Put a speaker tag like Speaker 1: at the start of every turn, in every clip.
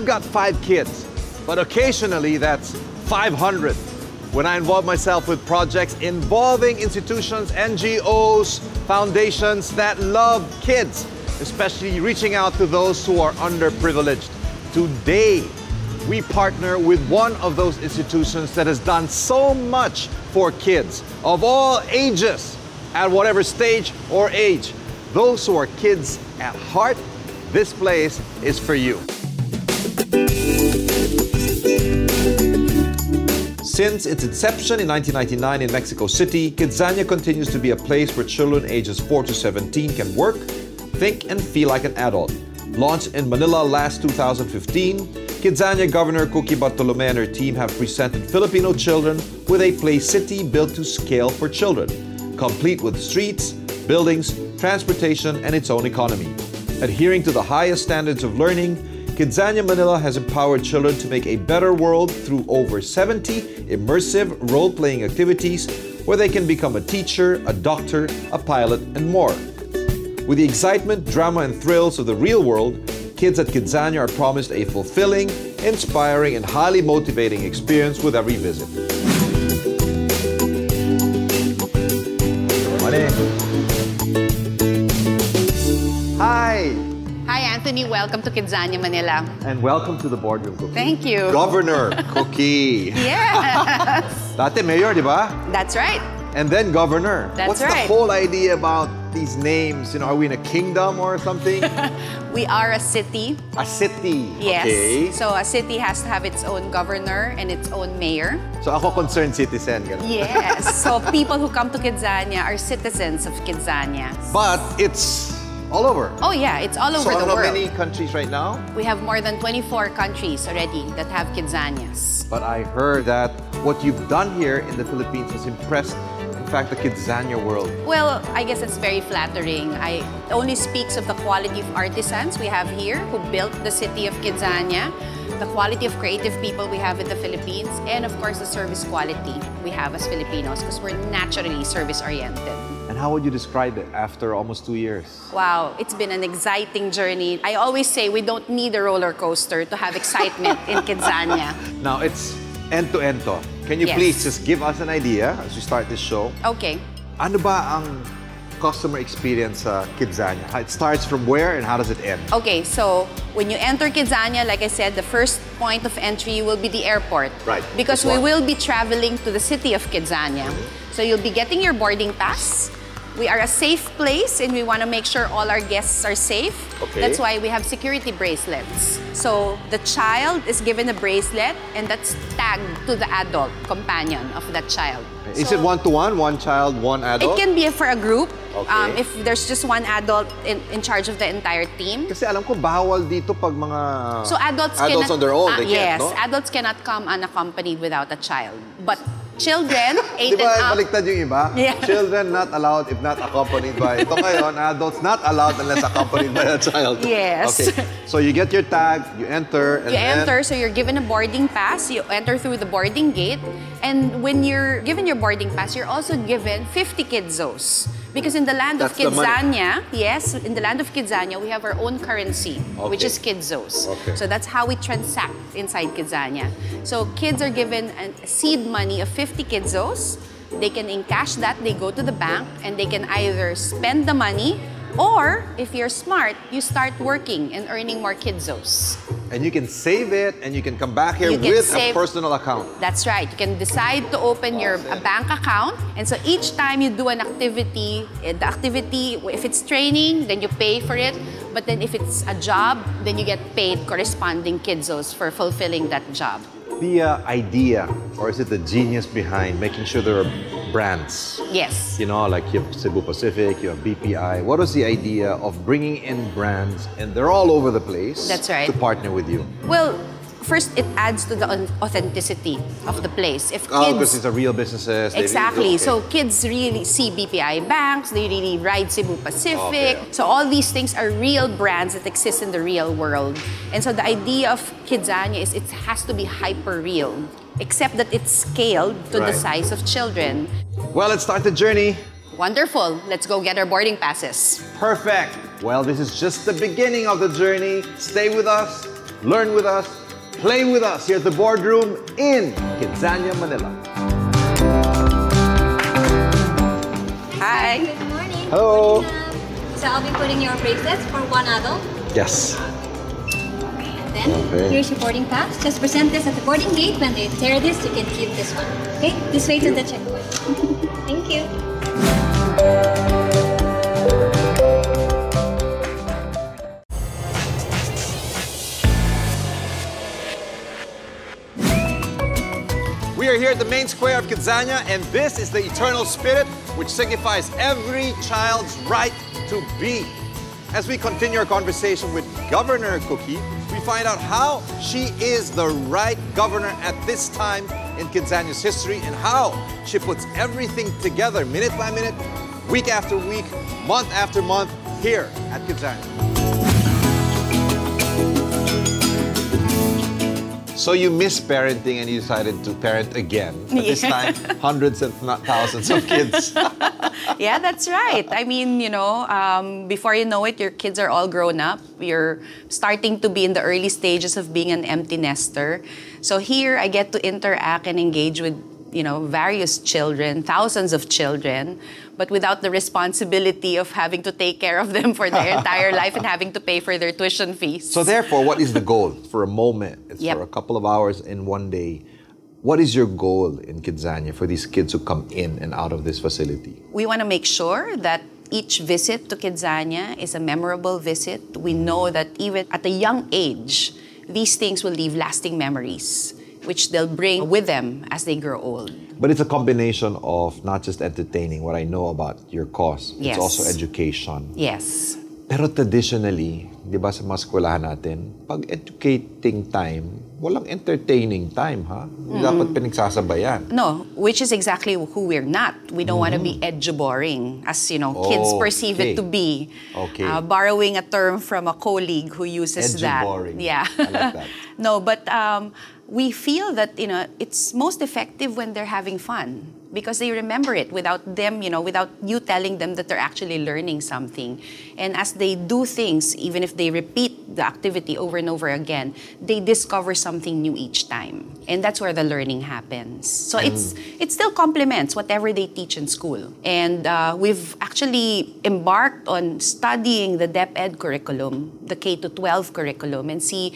Speaker 1: I've got 5 kids, but occasionally that's 500. When I involve myself with projects involving institutions, NGOs, foundations that love kids, especially reaching out to those who are underprivileged. Today, we partner with one of those institutions that has done so much for kids of all ages, at whatever stage or age. Those who are kids at heart, this place is for you. Since its inception in 1999 in Mexico City, Kidzania continues to be a place where children ages 4 to 17 can work, think, and feel like an adult. Launched in Manila last 2015, Kidzania Governor Bartolome and her team have presented Filipino children with a play city built to scale for children, complete with streets, buildings, transportation, and its own economy. Adhering to the highest standards of learning, Kidzania Manila has empowered children to make a better world through over 70 immersive role-playing activities where they can become a teacher, a doctor, a pilot, and more. With the excitement, drama, and thrills of the real world, kids at Kidzania are promised a fulfilling, inspiring, and highly motivating experience with every visit. Morning. Hi.
Speaker 2: Hi, Anthony. Welcome to Kidzania, Manila.
Speaker 1: And welcome to the Boardroom, Cookie.
Speaker 2: Thank you.
Speaker 1: Governor, Cookie.
Speaker 2: Yes.
Speaker 1: Dati mayor, di ba?
Speaker 2: That's right.
Speaker 1: And then governor.
Speaker 2: That's
Speaker 1: What's
Speaker 2: right.
Speaker 1: the whole idea about these names? You know, are we in a kingdom or something?
Speaker 2: We are a city.
Speaker 1: A city.
Speaker 2: Yes.
Speaker 1: Okay.
Speaker 2: So a city has to have its own governor and its own mayor.
Speaker 1: So ako concerned citizen. Ganun.
Speaker 2: Yes. So people who come to Kidzania are citizens of Kidzania.
Speaker 1: But it's all over.
Speaker 2: Oh yeah, it's all over the
Speaker 1: So how
Speaker 2: world.
Speaker 1: many countries right now?
Speaker 2: We have more than 24 countries already that have Kidzanias.
Speaker 1: But I heard that what you've done here in the Philippines has impressed, in fact, the Kidzania world.
Speaker 2: Well, I guess it's very flattering. It only speaks of the quality of artisans we have here who built the city of Kidzania, the quality of creative people we have in the Philippines, and of course the service quality we have as Filipinos because we're naturally service-oriented.
Speaker 1: And how would you describe it after almost 2 years?
Speaker 2: Wow, it's been an exciting journey. I always say we don't need a roller coaster to have excitement in Kidzania.
Speaker 1: Now, it's end-to-end to. Can you
Speaker 2: Yes.
Speaker 1: please just give us an idea as we start this show?
Speaker 2: Okay.
Speaker 1: Ano ba ang customer experience sa Kidzania? It starts from where and how does it end?
Speaker 2: Okay, so when you enter Kidzania, like I said, the first point of entry will be the airport.
Speaker 1: Right.
Speaker 2: Because
Speaker 1: This
Speaker 2: we
Speaker 1: one.
Speaker 2: will be traveling to the city of Kidzania. So you'll be getting your boarding pass. We are a safe place and we want to make sure all our guests are safe.
Speaker 1: Okay.
Speaker 2: That's why we have security bracelets. So the child is given a bracelet and that's tagged to the adult companion of that child.
Speaker 1: Is
Speaker 2: So
Speaker 1: it one-to-one, one child, one adult?
Speaker 2: It can be for a group.
Speaker 1: Okay.
Speaker 2: If there's just one adult in charge of the entire team.
Speaker 1: Kasi alam ko bawal dito pag mga
Speaker 2: So adults
Speaker 1: on
Speaker 2: cannot,
Speaker 1: their own, they
Speaker 2: yes,
Speaker 1: can't, no?
Speaker 2: adults cannot come unaccompanied without a child. But children, 8
Speaker 1: Di ba,
Speaker 2: and up,
Speaker 1: baliktad yung iba?
Speaker 2: Yeah.
Speaker 1: Children not allowed if not accompanied by... Ito ngayon, adults not allowed unless accompanied by a child.
Speaker 2: Yes.
Speaker 1: Okay. So you get your tag, you enter, and
Speaker 2: you
Speaker 1: then...
Speaker 2: enter, so you're given a boarding pass, you enter through the boarding gate, and when you're given your boarding pass, you're also given 50 kidzos. Because in the land of
Speaker 1: That's the money.
Speaker 2: Kidzania, yes, in the land of Kidzania, we have our own currency, which
Speaker 1: Okay.
Speaker 2: is kidzos.
Speaker 1: Okay.
Speaker 2: So that's how we transact inside Kidzania. So kids are given a seed money of 50 kidzos. They can encash that, they go to the bank, and they can either spend the money, or if you're smart, you start working and earning more kidzos.
Speaker 1: And you can save it, and you can come back here
Speaker 2: You can
Speaker 1: with a
Speaker 2: save-
Speaker 1: personal account.
Speaker 2: That's right. You can decide to open a bank account. And so each time you do an activity, the activity, if it's training, then you pay for it. But then if it's a job, then you get paid corresponding kidzos for fulfilling that job.
Speaker 1: The idea, or is it the genius behind making sure there are brands?
Speaker 2: Yes.
Speaker 1: You know, like you have Cebu Pacific, you have BPI. What was the idea of bringing in brands, and they're all over the place,
Speaker 2: That's right.
Speaker 1: to partner with you?
Speaker 2: Well, first, it adds to the authenticity of the place. If
Speaker 1: Oh,
Speaker 2: kids...
Speaker 1: because these are real businesses. they
Speaker 2: Exactly.
Speaker 1: really-
Speaker 2: So kids really see BPI banks, they really ride Cebu Pacific.
Speaker 1: Okay.
Speaker 2: So all these things are real brands that exist in the real world. And so the idea of Kidzania is it has to be hyper real, except that it's scaled to the
Speaker 1: Right.
Speaker 2: size of children.
Speaker 1: Well, let's start the journey.
Speaker 2: Wonderful. Let's go get our boarding passes.
Speaker 1: Perfect. Well, this is just the beginning of the journey. Stay with us. learn with us, play with us here at the Boardroom in Kidzania, Manila.
Speaker 2: Hi.
Speaker 3: Good morning.
Speaker 1: Hello.
Speaker 3: Good morning, ma'am. So I'll be putting your bracelets for one adult.
Speaker 1: Yes.
Speaker 3: And then here's your boarding pass. Just present this at the boarding gate. When they tear this, you can keep this one. Okay? This way to the checkpoint. Thank you.
Speaker 1: We are here at the main square of Kidzania, and this is the eternal spirit, which signifies every child's right to be. As we continue our conversation with Governor Cookie, we find out how she is the right governor at this time in Kidzania's history and how she puts everything together minute by minute, week after week, month after month here at Kidzania. So you miss parenting and you decided to parent again. But this time, hundreds and not thousands of kids.
Speaker 2: Yeah, that's right. I mean, before you know it, your kids are all grown up. You're starting to be in the early stages of being an empty nester. So here, I get to interact and engage with, various children, thousands of children, but without the responsibility of having to take care of them for their entire life and having to pay for their tuition fees.
Speaker 1: So therefore, what is the goal for a moment? It's
Speaker 2: Yep.
Speaker 1: for a couple of hours in one day. What is your goal in Kidzania for these kids who come in and out of this facility?
Speaker 2: We want to make sure that each visit to Kidzania is a memorable visit. We know that even at a young age, these things will leave lasting memories, which they'll bring with them as they grow old.
Speaker 1: But it's a combination of not just entertaining, what I know about your cause.
Speaker 2: Yes.
Speaker 1: It's also education.
Speaker 2: Yes.
Speaker 1: Pero traditionally, di ba sa mga eskwelahan natin, pag educating time, walang entertaining time, ha? Dapat pinagsasabayan.
Speaker 2: No, which is exactly who we're not. We don't want to be edu-boring, as kids perceive it to be.
Speaker 1: Okay.
Speaker 2: Borrowing a term from a colleague who uses that.
Speaker 1: Edu-boring.
Speaker 2: Yeah.
Speaker 1: I like that.
Speaker 2: No, but we feel that it's most effective when they're having fun, because they remember it without them, without you telling them that they're actually learning something. And as they do things, even if they repeat the activity over and over again, they discover something new each time. And that's where the learning happens. So it still complements whatever they teach in school. And we've actually embarked on studying the DepEd curriculum, the K-12 curriculum, and see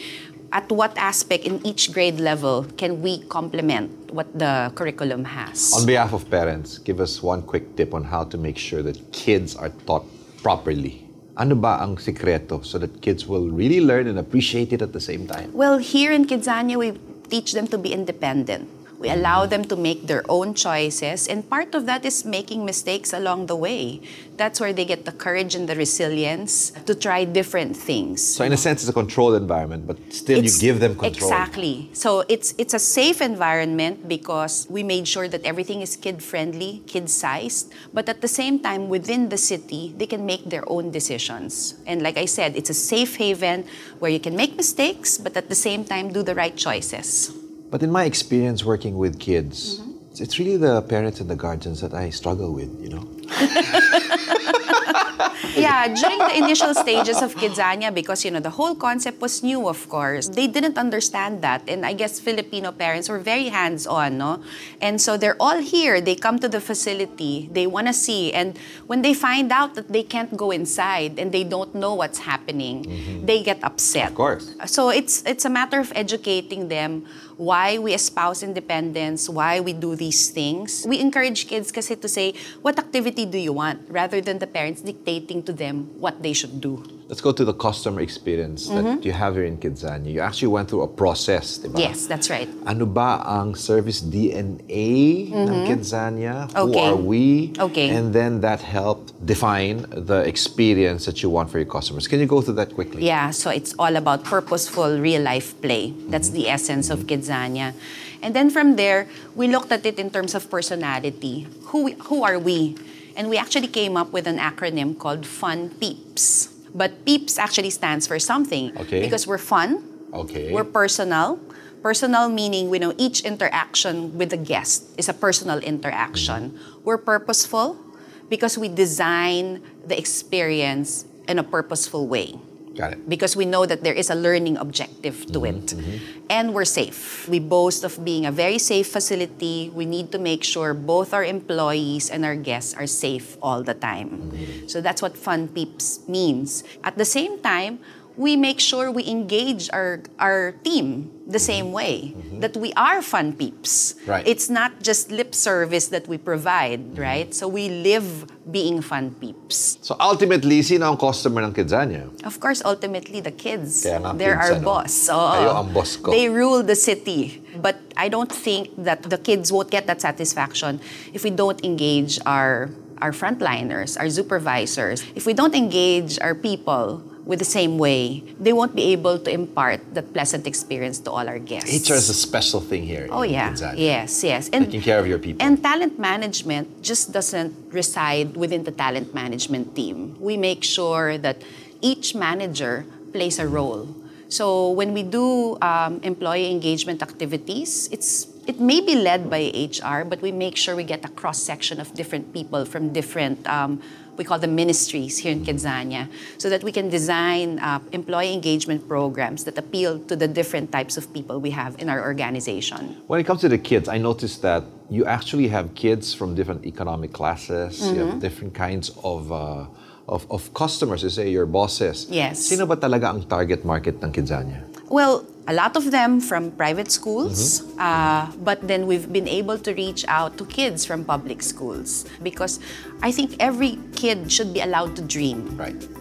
Speaker 2: at what aspect in each grade level can we complement what the curriculum has.
Speaker 1: On behalf of parents, give us one quick tip on how to make sure that kids are taught properly. Ano ba ang sikreto so that kids will really learn and appreciate it at the same time?
Speaker 2: Well, here in Kidzania, we teach them to be independent. We allow them to make their own choices, and part of that is making mistakes along the way. That's where they get the courage and the resilience to try different things.
Speaker 1: So in a sense, it's a controlled environment, but still you give them control.
Speaker 2: Exactly. So it's a safe environment because we made sure that everything is kid-friendly, kid-sized, but at the same time, within the city, they can make their own decisions. And like I said, it's a safe haven where you can make mistakes, but at the same time, do the right choices.
Speaker 1: But in my experience working with kids, it's really the parents and the guardians that I struggle with,
Speaker 2: Yeah, during the initial stages of Kidzania, because, the whole concept was new, of course, they didn't understand that. And I guess Filipino parents were very hands-on, no? And so they're all here. They come to the facility. They want to see. And when they find out that they can't go inside and they don't know what's happening, they get upset.
Speaker 1: Of course.
Speaker 2: So it's a matter of educating them why we espouse independence, why we do these things. We encourage kids kasi to say, what activity do you want? Rather than the parents dictating to them what they should do.
Speaker 1: Let's go to the customer experience that you have here in Kidzania. You actually went through a process, di ba?
Speaker 2: Yes, that's right.
Speaker 1: Ano ba ang service DNA ng Kidzania? Who
Speaker 2: Okay.
Speaker 1: are we?
Speaker 2: Okay.
Speaker 1: And then that helped define the experience that you want for your customers. Can you go through that quickly?
Speaker 2: Yeah, so it's all about purposeful real-life play. That's the essence of Kidzania. And then from there, we looked at it in terms of personality. Who are we? And we actually came up with an acronym called Fun Peeps. But Peeps actually stands for something.
Speaker 1: Okay.
Speaker 2: Because we're fun,
Speaker 1: Okay.
Speaker 2: we're personal. Personal meaning we know each interaction with the guest is a personal interaction. We're purposeful because we design the experience in a purposeful way.
Speaker 1: Got it.
Speaker 2: Because we know that there is a learning objective to it. And we're safe. We boast of being a very safe facility. We need to make sure both our employees and our guests are safe all the time. So that's what Fun Peeps means. At the same time, we make sure we engage our team the same way, that we are fun peeps.
Speaker 1: Right.
Speaker 2: It's not just lip service that we provide, right? So we live being fun peeps.
Speaker 1: So ultimately, sino ang customer ng Kidzania?
Speaker 2: Of course, ultimately, the kids.
Speaker 1: Kaya nga,
Speaker 2: They're
Speaker 1: kids,
Speaker 2: our
Speaker 1: ano?
Speaker 2: boss.
Speaker 1: Kayo ang boss ko.
Speaker 2: They rule the city. But I don't think that the kids won't get that satisfaction if we don't engage our frontliners, our supervisors. If we don't engage our people with the same way, they won't be able to impart that pleasant experience to all our guests.
Speaker 1: HR is a special thing here.
Speaker 2: Oh,
Speaker 1: in
Speaker 2: yeah.
Speaker 1: Kidzania.
Speaker 2: Yes.
Speaker 1: Taking care of your people.
Speaker 2: And talent management just doesn't reside within the talent management team. We make sure that each manager plays a role. So when we do employee engagement activities, it may be led by HR, but we make sure we get a cross-section of different people from different, we call them ministries here in Kidzania, so that we can design employee engagement programs that appeal to the different types of people we have in our organization.
Speaker 1: When it comes to the kids, I noticed that you actually have kids from different economic classes. You have different kinds of customers, you say, your bosses.
Speaker 2: Yes.
Speaker 1: Sino ba talaga ang target market ng Kidzania?
Speaker 2: Well, a lot of them from private schools, but then we've been able to reach out to kids from public schools because I think every kid should be allowed to dream.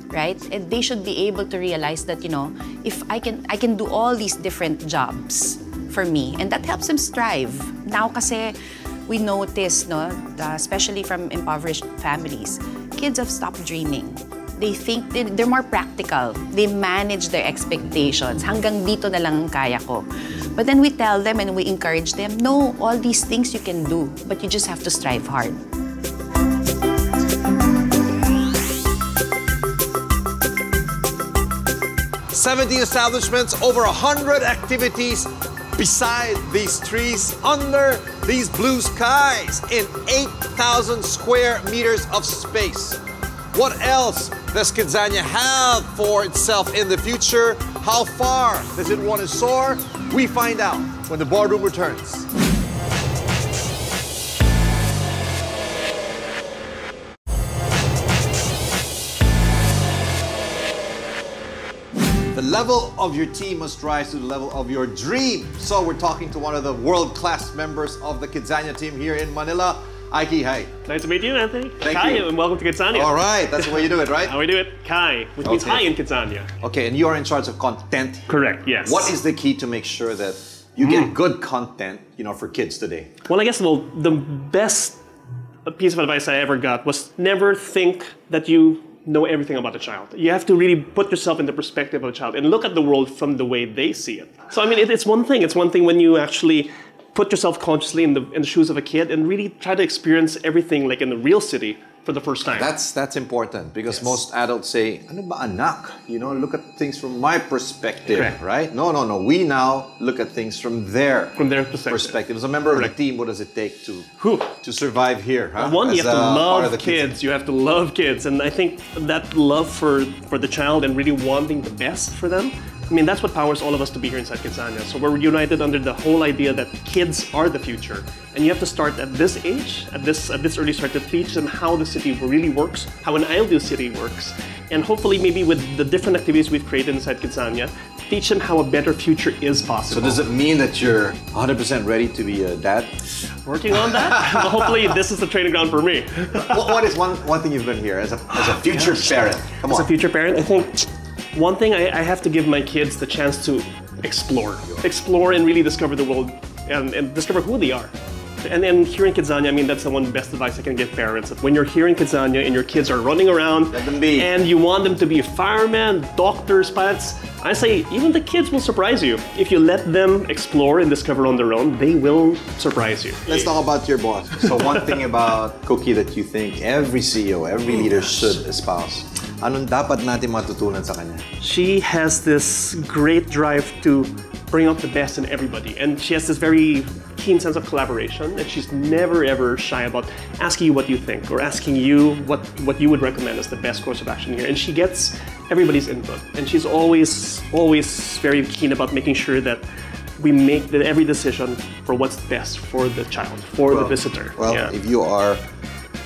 Speaker 2: Right? And they should be able to realize that, you know, if I can do all these different jobs for me, and that helps them strive. Now kasi we notice, no, especially from impoverished families, kids have stopped dreaming. They think they're more practical. They manage their expectations. Hanggang dito na lang ang kaya ko. But then we tell them and we encourage them, no, all these things you can do, but you just have to strive hard.
Speaker 1: "70 establishments, over 100 activities beside these trees, under these blue skies, in 8,000 square meters of space. What else does Kidzania have for itself in the future? How far does it want to soar? We find out when the Boardroom returns. The level of your team must rise to the level of your dream. So we're talking to one of the world-class members of the Kidzania team here in Manila. Aiki, hi.
Speaker 4: Nice to meet you, Anthony.
Speaker 1: Thank
Speaker 4: Kai,
Speaker 1: you.
Speaker 4: And welcome to Kidzania.
Speaker 1: All right, that's the way you do it, right?
Speaker 4: How we do it? Kai, which means hi in Kidzania.
Speaker 1: Okay, and you are in charge of content.
Speaker 4: Correct, yes.
Speaker 1: What is the key to make sure that you get good content, you know, for kids today?
Speaker 4: Well, I guess, the best piece of advice I ever got was never think that you know everything about a child. You have to really put yourself in the perspective of a child and look at the world from the way they see it. So, I mean, it's one thing. It's one thing when you actually put yourself consciously in the shoes of a kid and really try to experience everything like in the real city for the first time.
Speaker 1: That's important because most adults say, "Ano ba anak? You know, look at things from my perspective,"
Speaker 4: Correct.
Speaker 1: right? No. We now look at things from their
Speaker 4: perspective.
Speaker 1: As a member of the team, what does it take to survive here? Huh?
Speaker 4: One, you
Speaker 1: As
Speaker 4: have to
Speaker 1: part of
Speaker 4: love
Speaker 1: the
Speaker 4: kids. You have to love kids. And I think that love for the child and really wanting the best for them, I mean, that's what powers all of us to be here inside Kidzania. So we're united under the whole idea that kids are the future. And you have to start at this age, at this early start, to teach them how the city really works, how an ideal city works. And hopefully maybe with the different activities we've created inside Kidzania, teach them how a better future is possible.
Speaker 1: So does it mean that you're 100% ready to be a dad?
Speaker 4: Working on that. But hopefully this is the training ground for me.
Speaker 1: What is one thing you've learned here as a future parent? Come on.
Speaker 4: As a future parent, I think one thing I have to give my kids the chance to explore and really discover the world and discover who they are. And then here in Kidzania, I mean, that's the one best advice I can give parents. That when you're here in Kidzania and your kids are running around
Speaker 1: Let them be.
Speaker 4: and you want them to be firemen, doctors, pilots, I say even the kids will surprise you. If you let them explore and discover on their own, they will surprise you.
Speaker 1: Let's talk about your boss. So one thing about Cookie that you think every CEO, every leader should espouse. Anong dapat natin matutunan sa kanya?
Speaker 4: She has this great drive to bring out the best in everybody. And she has this very keen sense of collaboration, and she's never ever shy about asking you what you think or asking you what you would recommend as the best course of action here. And she gets everybody's input. And she's always very keen about making sure that we make every decision for what's best for the child, for the visitor.
Speaker 5: Well, if you are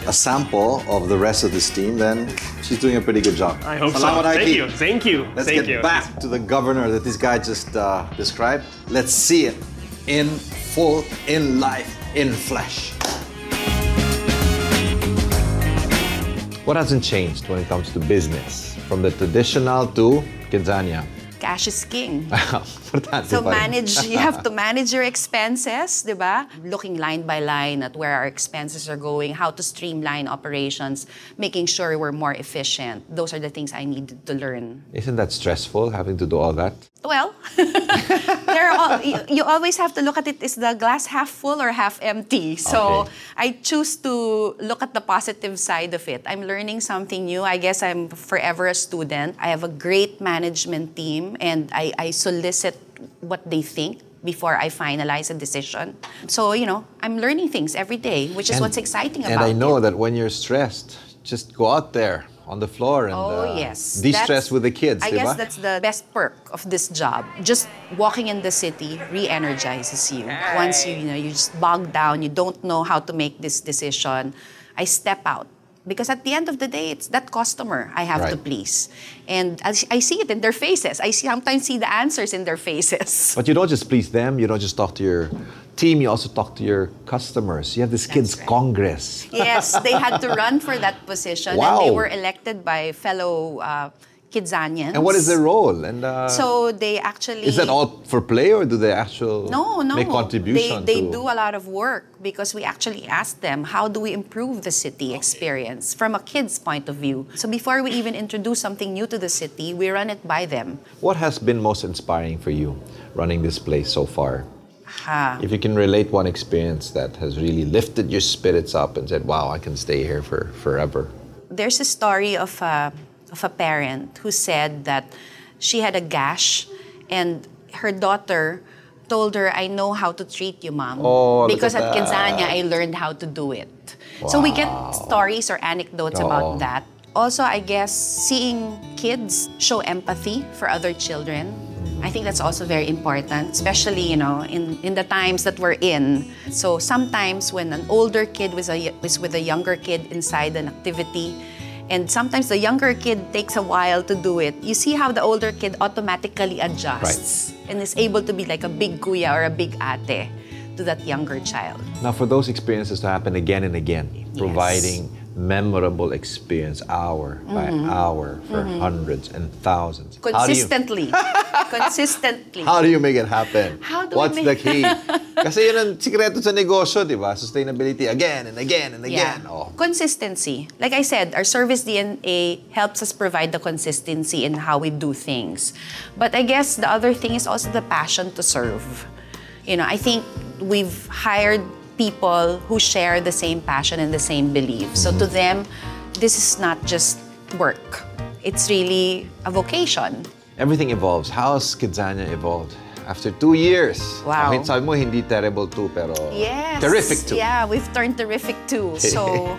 Speaker 5: a sample of the rest of this team, then she's doing a pretty good job.
Speaker 4: I hope
Speaker 5: Salamat,
Speaker 4: so.
Speaker 5: Heike.
Speaker 4: Thank you.
Speaker 5: Let's
Speaker 4: Thank
Speaker 5: get
Speaker 4: you.
Speaker 5: back to the governor that this guy just described. Let's see it in full, in life, in flesh.
Speaker 1: What hasn't changed when it comes to business? From the traditional to Kidzania?
Speaker 2: Cash is king.
Speaker 1: Importante
Speaker 2: So
Speaker 1: pa rin.
Speaker 2: you have to manage your expenses, di ba? Looking line by line at where our expenses are going, how to streamline operations, making sure we're more efficient. Those are the things I needed to learn.
Speaker 1: Isn't that stressful, having to do all that?
Speaker 2: Well, you always have to look at it, is the glass half full or half empty? So
Speaker 1: Okay.
Speaker 2: I choose to look at the positive side of it. I'm learning something new. I guess I'm forever a student. I have a great management team, and I solicit what they think before I finalize a decision. So, I'm learning things every day, which is what's exciting about it.
Speaker 1: And I know that when you're stressed, just go out there on the floor and
Speaker 2: Yes.
Speaker 1: de-stress with the kids,
Speaker 2: I
Speaker 1: di
Speaker 2: guess
Speaker 1: ba?
Speaker 2: that's the best perk of this job. Just walking in the city re-energizes you. Once you just bogged down, you don't know how to make this decision, I step out. Because at the end of the day, it's that customer I have to
Speaker 1: Right.
Speaker 2: please. And I see it in their faces. I sometimes see the answers in their faces.
Speaker 1: But you don't just please them, you don't just talk to your team, you also talk to your customers. You have this kids'
Speaker 2: right.
Speaker 1: congress.
Speaker 2: Yes, they had to run for that position.
Speaker 1: Wow.
Speaker 2: And they were elected by fellow Kidzanians.
Speaker 1: And what is their role? And
Speaker 2: So they actually...
Speaker 1: is that all for play, or do they actually
Speaker 2: No.
Speaker 1: make contribution
Speaker 2: They
Speaker 1: to...
Speaker 2: do a lot of work because we actually ask them, how do we improve the city experience from a kid's point of view? So before we even introduce something new to the city, we run it by them.
Speaker 1: What has been most inspiring for you running this place so far? If you can relate one experience that has really lifted your spirits up and said, wow, I can stay here for forever.
Speaker 2: There's a story of a parent who said that she had a gash and her daughter told her, I know how to treat you, Mom.
Speaker 1: Oh, look
Speaker 2: because
Speaker 1: at
Speaker 2: at
Speaker 1: that.
Speaker 2: Kidzania, I learned how to do it. So we get stories or anecdotes about that. Also, I guess, seeing kids show empathy for other children, I think that's also very important, especially, in the times that we're in. So sometimes when an older kid is with a younger kid inside an activity, and sometimes the younger kid takes a while to do it, you see how the older kid automatically adjusts and is able to be like a big kuya or a big ate to that younger child.
Speaker 1: Now, for those experiences to happen again and again, providing memorable experience hour by hour for hundreds and thousands.
Speaker 2: Consistently. Consistently.
Speaker 1: How do you make it happen?
Speaker 2: How do we
Speaker 1: What's the
Speaker 2: make-
Speaker 1: key? Kasi yun ang sikreto sa negosyo, di ba? Sustainability again and again and again. Oh.
Speaker 2: Consistency. Like I said, our service DNA helps us provide the consistency in how we do things. But I guess the other thing is also the passion to serve. I think we've hired people who share the same passion and the same belief. So to them, this is not just work. It's really a vocation.
Speaker 1: Everything evolves. How's Kidzania evolved? After 2 years.
Speaker 2: Wow.
Speaker 1: Kahit sabi mo, hindi terrible 2, pero
Speaker 2: Yes.
Speaker 1: terrific 2.
Speaker 2: Yeah, we've turned terrific too. So,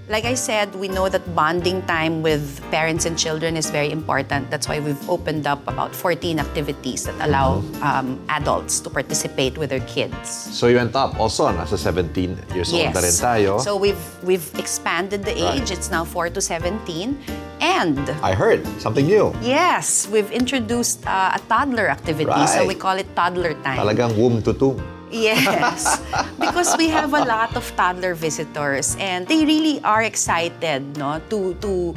Speaker 2: like I said, we know that bonding time with parents and children is very important. That's why we've opened up about 14 activities that allow adults to participate with their kids.
Speaker 1: So you went up also, nasa 17 years old na rin tayo.
Speaker 2: So we've expanded the age. It's now 4 to 17. And
Speaker 1: I heard something new.
Speaker 2: yes, we've introduced a toddler activity. So
Speaker 1: Right.
Speaker 2: we call it toddler time.
Speaker 1: Talagang womb to tomb.
Speaker 2: Yes, because we have a lot of toddler visitors and they really are excited to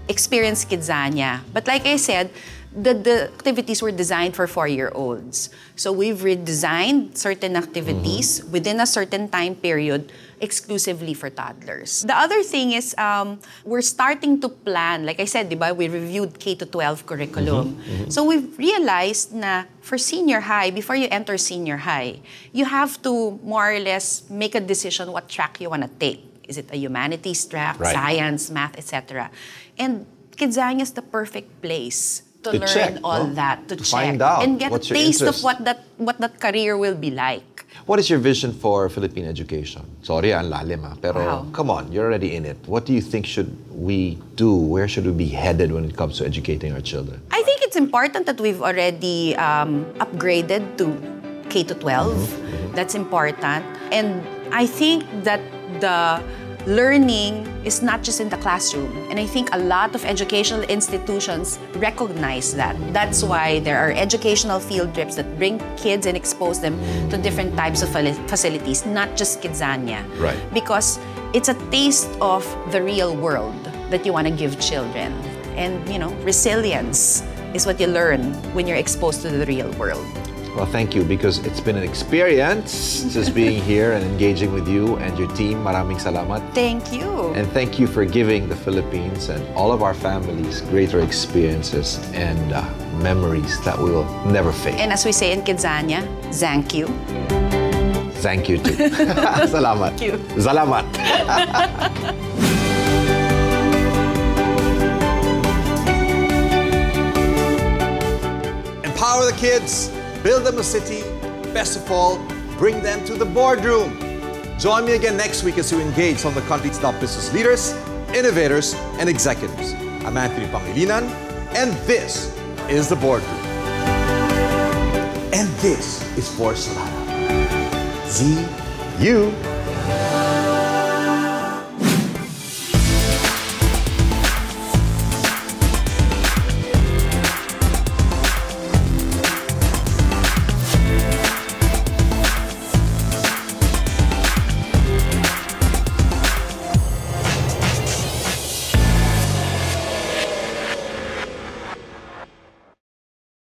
Speaker 2: experience Kidzania. But like I said, the activities were designed for 4-year-olds. So we've redesigned certain activities within a certain time period exclusively for toddlers. The other thing is we're starting to plan. Like I said, diba, we reviewed K-12 curriculum. So we've realized na for senior high, before you enter senior high, you have to more or less make a decision what track you want to take. Is it a humanities track,
Speaker 1: Right.
Speaker 2: science, math, etc.? And Kidzania is the perfect place to learn
Speaker 1: check,
Speaker 2: all
Speaker 1: no?
Speaker 2: that, to check,
Speaker 1: find out
Speaker 2: and get a
Speaker 1: what's your
Speaker 2: taste of
Speaker 1: interest.
Speaker 2: what that career will be like.
Speaker 1: What is your vision for Philippine education? Sorry, ang lalim pero
Speaker 2: Wow.
Speaker 1: come on, you're already in it. What do you think should we do? Where should we be headed when it comes to educating our children?
Speaker 2: I think it's important that we've already upgraded to K-12. That's important. And I think that the learning is not just in the classroom. And I think a lot of educational institutions recognize that. That's why there are educational field trips that bring kids and expose them to different types of facilities, not just Kidzania.
Speaker 1: Right.
Speaker 2: Because it's a taste of the real world that you want to give children. And, you know, resilience is what you learn when you're exposed to the real world.
Speaker 1: Well, thank you, because it's been an experience just being here and engaging with you and your team. Maraming salamat.
Speaker 2: Thank you.
Speaker 1: And thank you for giving the Philippines and all of our families greater experiences and memories that we will never fade.
Speaker 2: And as we say in Kidzania, thank you.
Speaker 1: Thank you too. Salamat.
Speaker 2: Thank you.
Speaker 1: Salamat. Empower the kids. Build them a city. Best of all, bring them to the boardroom. Join me again next week as we engage some of the country's top business leaders, innovators, and executives. I'm Anthony Pangilinan, and this is the Boardroom. And this is for Solana. Z, U.